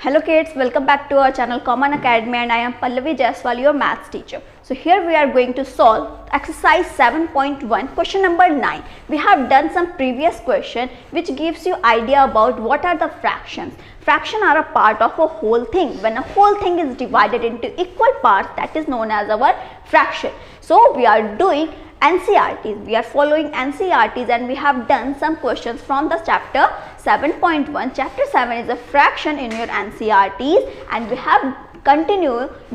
Hello kids, welcome back to our channel Common Academy, and I am Pallavi Jaiswal, your maths teacher. So here we are going to solve exercise 7.1, question number 9. We have done some previous question which gives you idea about what are the fractions. Fractions are a part of a whole thing. When a whole thing is divided into equal parts, that is known as our fraction. So we are doing NCERTs. We are following NCERTs and we have done some questions from the chapter 7.1. Chapter 7 is a fraction in your NCERTs, and we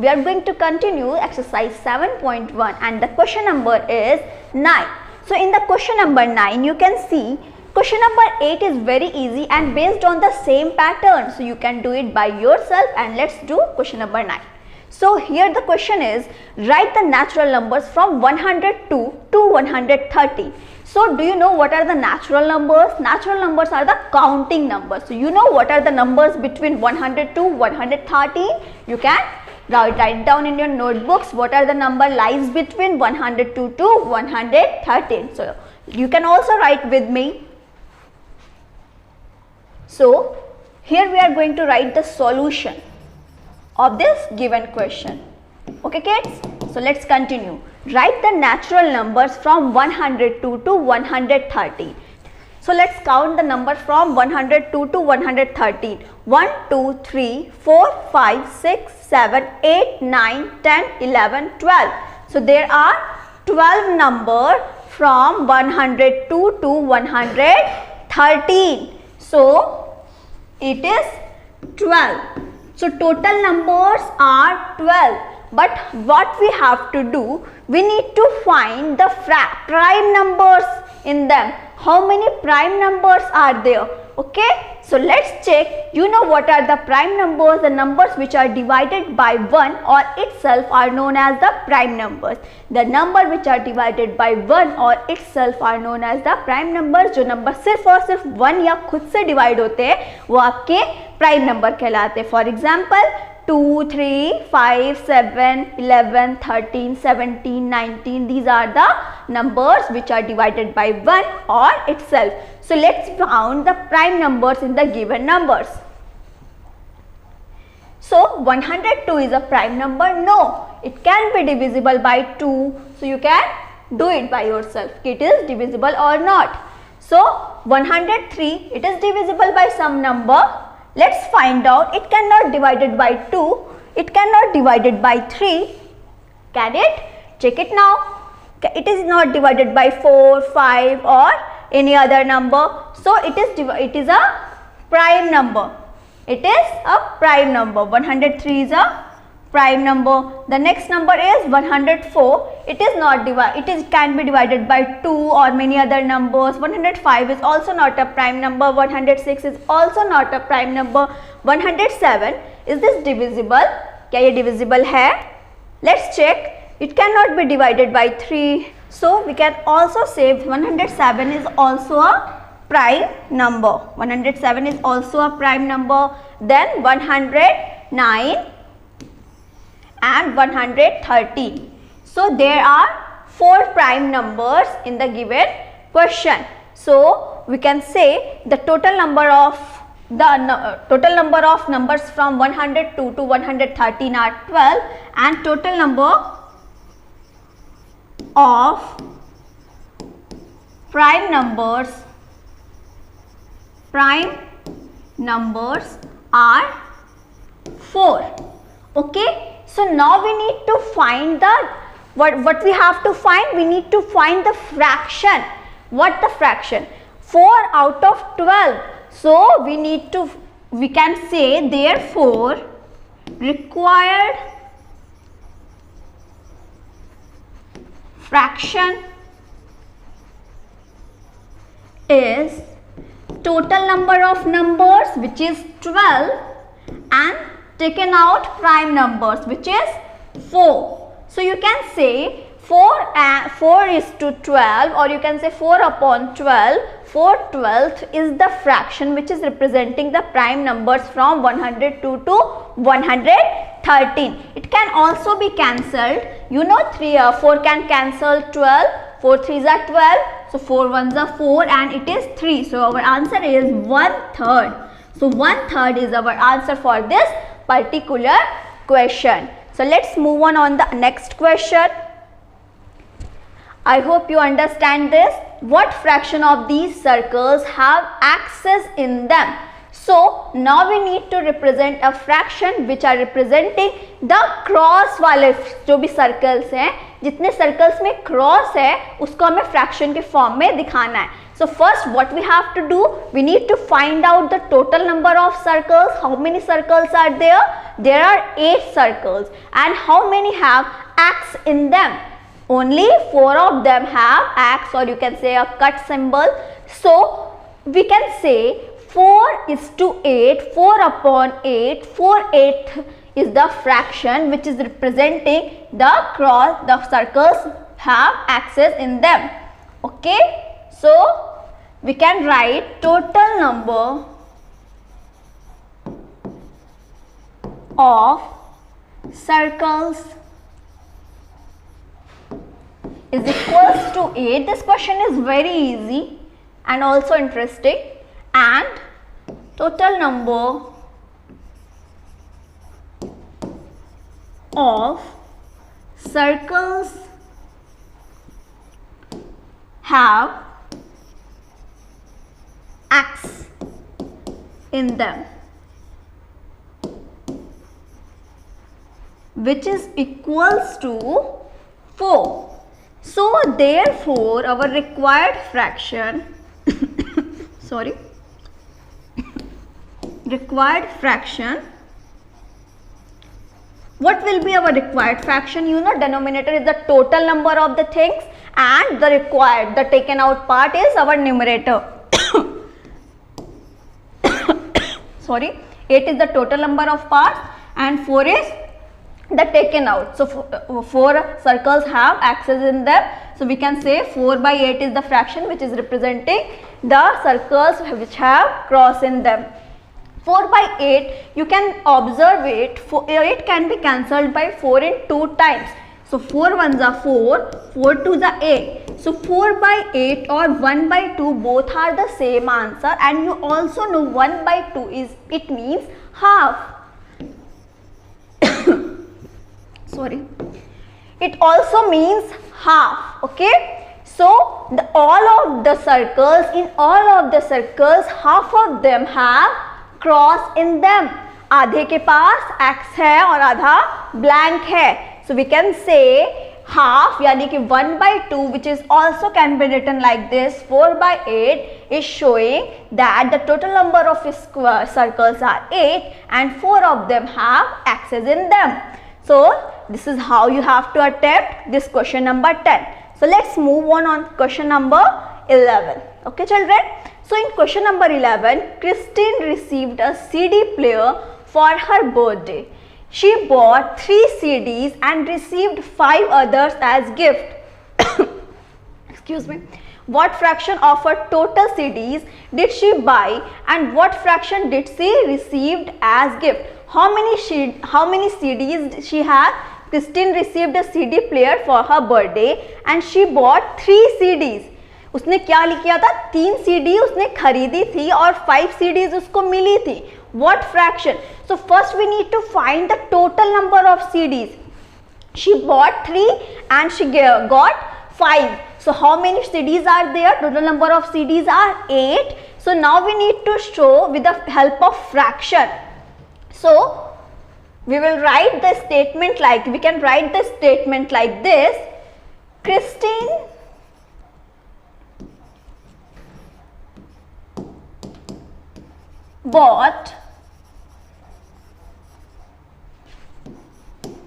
are going to continue exercise 7.1, and the question number is 9. So in the question number 9 you can see question number 8 is very easy and based on the same pattern. So you can do it by yourself, and let's do question number 9. So here the question is, write the natural numbers from 102 to 130. So do you know what are the natural numbers? Natural numbers are the counting numbers. So you know what are the numbers between 100 to 130? You can write down in your notebooks what are the number lies between 102 to 113. So you can also write with me. So here we are going to write the solution of this given question. Okay kids, so let's continue. Write the natural numbers from 102 to 130. So let's count the numbers from 102 to 113. 1, 2, 3, 4, 5, 6, 7, 8, 9, 10, 11, 12. So there are 12 numbers from 102 to 113. So it is 12. So total numbers are 12, but what we have to do, we need to find the prime numbers in them. How many prime numbers are there? Okay, so let's check. You know what are the prime numbers? The numbers which are divided by 1 or itself are known as the prime numbers. The number which are divided by 1 or itself are known as the prime numbers. जो number सिर्फ और सिर्फ 1 या खुद से divide होते हैं वो आपके प्राइम नंबर कहलाते हैं. For example 2, 3, 5, 7, 11, 13, 17, 19. These are the numbers which are divided by 1 or itself. So let's find the prime numbers in the given numbers. So 102 is a prime number? No, it can be divisible by 2. So you can do it by yourself. It is divisible or not. So 103, it is divisible by some number. Let's find out. It cannot divided by 2. It cannot divided by 3. Can it? Check it now. It is not divided by 4, 5 or any other number. So it is a prime number. It is a prime number. 103 is a prime number. The next number is 104. It is not can be divided by 2 or many other numbers. 105 is also not a prime number. 106 is also not a prime number. 107, is this divisible? क्या ये divisible है? Let's check. It cannot be divided by 3. So we can also say 107 is also a prime number. 107 is also a prime number. Then 109 and 113. So there are 4 prime numbers in the given question. So we can say the total number of numbers from 102 to 113 are 12, and total number of prime numbers are 4. Okay, so now we need to find the what we have to find. We need to find the fraction. What the fraction? 4 out of 12. So we can say therefore required fraction is total number of numbers, which is 12, and taken out prime numbers, which is 4. So you can say 4 is to 12, or you can say 4 upon 12. 4/12 is the fraction which is representing the prime numbers from 102 to 113. It can also be cancelled. You know 4 can cancel 12. 4 3s are 12. So 4 1s are 4 and it is 3. So our answer is 1/3. So 1/3 is our answer for this particular question. So let's move on the next question. I hope you understand this. What fraction of these circles have axes in them? So now we need to represent a fraction which are representing the cross वाले जो भी circles हैं, जितने circles में cross है उसको हमें fraction के form में दिखाना है. So first what we have to do, we need to find out the total number of circles. How many circles are there? There are 8 circles. And how many have axe in them? Only 4 of them have axe, or you can say a cut symbol. So we can say 4:8, 4 upon 8, 4/8 is the fraction which is representing the cross, the circles have axes in them. Okay, so we can write total number of circles is equals to 8. This question is very easy and also interesting. And total number of circles have axe in them, which is equals to 4. So therefore our required fraction required fraction, what will be our required fraction? You know, denominator is the total number of the things and the required, the taken out part is our numerator. 8 is the total number of parts and 4 is the taken out. So 4 circles have axes in them. So we can say 4/8 is the fraction which is representing the circles which have cross in them. 4/8, you can observe it, 8 can be cancelled by 4 in 2 times. So 4 ones are 4, 4 twos are 8. So 4/8 or 1/2 both are the same answer, and you also know 1/2 is, it means half. It also means half. Okay, so all of the circles, in all of the circles, half of them have cross in them. आधे के पास x है और आधा blank है. So we can say half, यानी कि 1/2, which is also can be written like this, 4/8 is showing that the total number of circles are 8 and 4 of them have axes in them. So this is how you have to attempt this question number 10. So let's move on question number 11. Okay children. So in question number 11, Christine received a CD player for her birthday. She bought 3 CDs and received 5 others as gift. Excuse me. What fraction of her total CDs did she buy and what fraction did she received as gift? How many CDs she had? Christine received a CD player for her birthday and she bought 3 CDs. उसने क्या किया था? 3 CD उसने खरीदी थी और 5 CDs उसको मिली थी. What fraction? So first we need to find the total number of CDs. She bought 3 and she got 5. So how many CDs are there? Total number of CDs are 8. So now we need to show with the help of fraction. So we will write the statement like, we can write the statement like this. Christine bought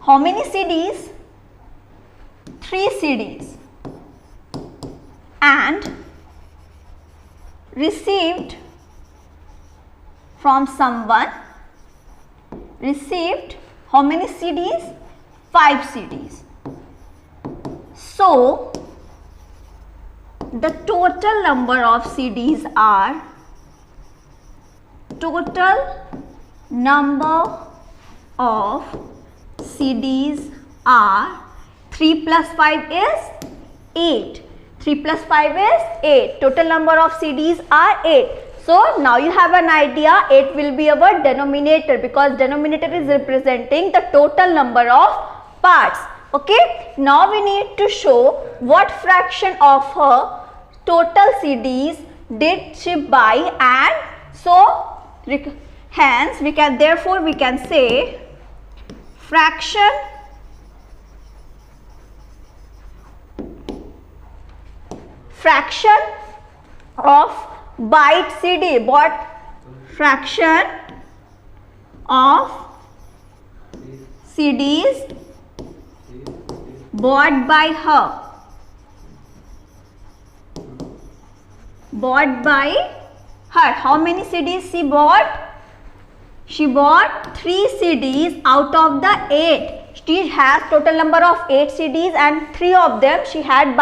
how many CDs? 3 CDs and received from someone, received how many CDs? 5 CDs. So the total number of CDs are, total number of CDs are 3 plus 5 is 8. 3 plus 5 is 8. Total number of CDs are 8. So now you have an idea, 8 will be our denominator because denominator is representing the total number of parts. Okay, now we need to show what fraction of her total CDs did she buy, and so hence we can say fraction of bought CD, fraction of CDs bought by her. How many CDs she bought? She bought 3 CDs out of the 8. She has total number of 8 CDs and 3 of them she had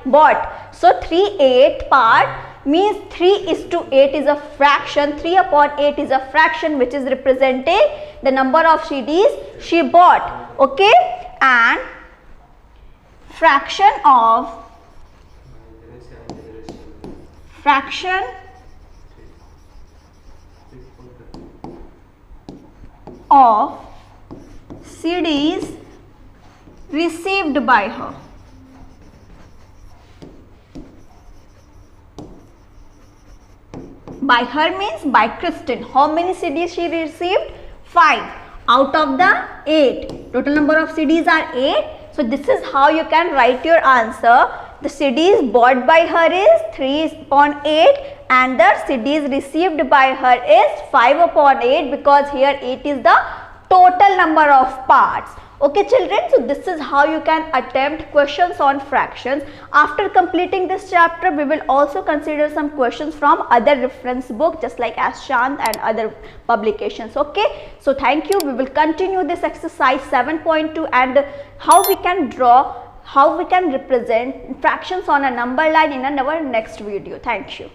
bought. So 3/8 part means 3:8 is a fraction. 3 upon 8 is a fraction which is representing the number of CDs she bought. Okay, and fraction of CDs received by her. By her means by Kristen. How many CDs she received? 5 out of the 8. Total number of CDs are 8. So this is how you can write your answer. The CDs bought by her is 3/8 and the CDs received by her is 5/8 because here 8 is the total number of parts. Okay children, so this is how you can attempt questions on fractions. After completing this chapter, we will also consider some questions from other reference book just like Aschanth and other publications. Okay, so thank you. We will continue this exercise 7.2 and how we can represent fractions on a number line in our next video. Thank you.